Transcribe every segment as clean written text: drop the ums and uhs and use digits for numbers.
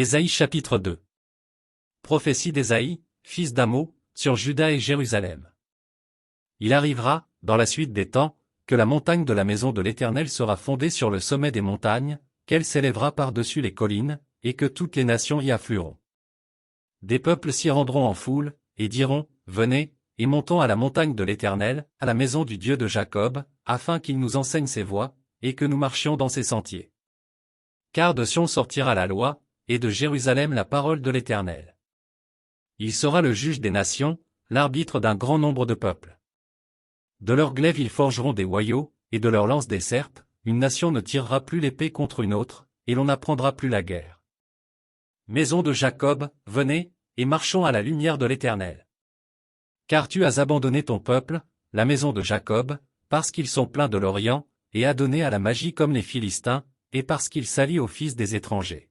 Ésaïe chapitre 2. Prophétie d'Ésaïe, fils d'Amo, sur Juda et Jérusalem. Il arrivera, dans la suite des temps, que la montagne de la maison de l'Éternel sera fondée sur le sommet des montagnes, qu'elle s'élèvera par-dessus les collines, et que toutes les nations y afflueront. Des peuples s'y rendront en foule, et diront, venez, et montons à la montagne de l'Éternel, à la maison du Dieu de Jacob, afin qu'il nous enseigne ses voies, et que nous marchions dans ses sentiers. Car de Sion sortira la loi, et de Jérusalem la parole de l'Éternel. Il sera le juge des nations, l'arbitre d'un grand nombre de peuples. De leurs glaives ils forgeront des hoyaux, et de leurs lances des serpes, une nation ne tirera plus l'épée contre une autre, et l'on n'apprendra plus la guerre. Maison de Jacob, venez, et marchons à la lumière de l'Éternel. Car tu as abandonné ton peuple, la maison de Jacob, parce qu'ils sont pleins de l'Orient, et adonnés à la magie comme les Philistins, et parce qu'ils s'allient aux fils des étrangers.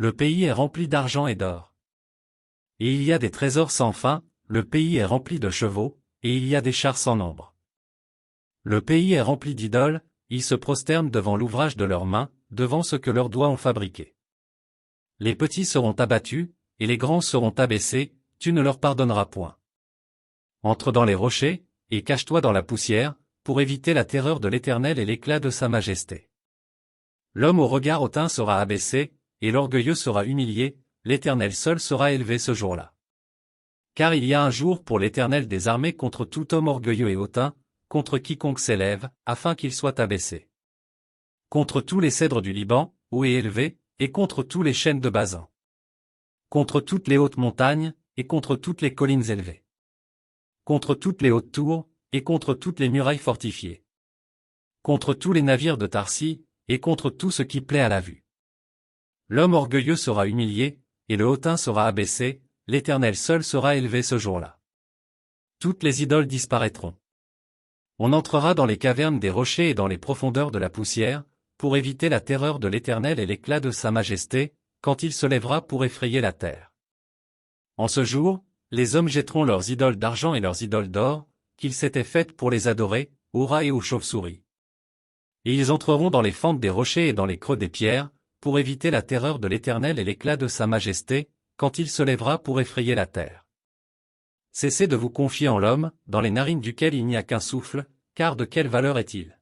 Le pays est rempli d'argent et d'or. Et il y a des trésors sans fin, le pays est rempli de chevaux, et il y a des chars sans nombre. Le pays est rempli d'idoles, ils se prosternent devant l'ouvrage de leurs mains, devant ce que leurs doigts ont fabriqué. Les petits seront abattus, et les grands seront abaissés, tu ne leur pardonneras point. Entre dans les rochers, et cache-toi dans la poussière, pour éviter la terreur de l'Éternel et l'éclat de sa majesté. L'homme au regard hautain sera abaissé, et l'orgueilleux sera humilié, l'Éternel seul sera élevé ce jour-là. Car il y a un jour pour l'Éternel des armées contre tout homme orgueilleux et hautain, contre quiconque s'élève, afin qu'il soit abaissé. Contre tous les cèdres du Liban, hauts et élevés, et contre tous les chênes de Basan. Contre toutes les hautes montagnes, et contre toutes les collines élevées. Contre toutes les hautes tours, et contre toutes les murailles fortifiées. Contre tous les navires de Tarsis, et contre tout ce qui plaît à la vue. L'homme orgueilleux sera humilié, et le hautain sera abaissé, l'Éternel seul sera élevé ce jour-là. Toutes les idoles disparaîtront. On entrera dans les cavernes des rochers et dans les profondeurs de la poussière, pour éviter la terreur de l'Éternel et l'éclat de sa majesté, quand il se lèvera pour effrayer la terre. En ce jour, les hommes jetteront leurs idoles d'argent et leurs idoles d'or, qu'ils s'étaient faites pour les adorer, aux rats et aux chauves-souris. Et ils entreront dans les fentes des rochers et dans les creux des pierres, pour éviter la terreur de l'Éternel et l'éclat de sa majesté, quand il se lèvera pour effrayer la terre. Cessez de vous confier en l'homme, dans les narines duquel il n'y a qu'un souffle, car de quelle valeur est-il ?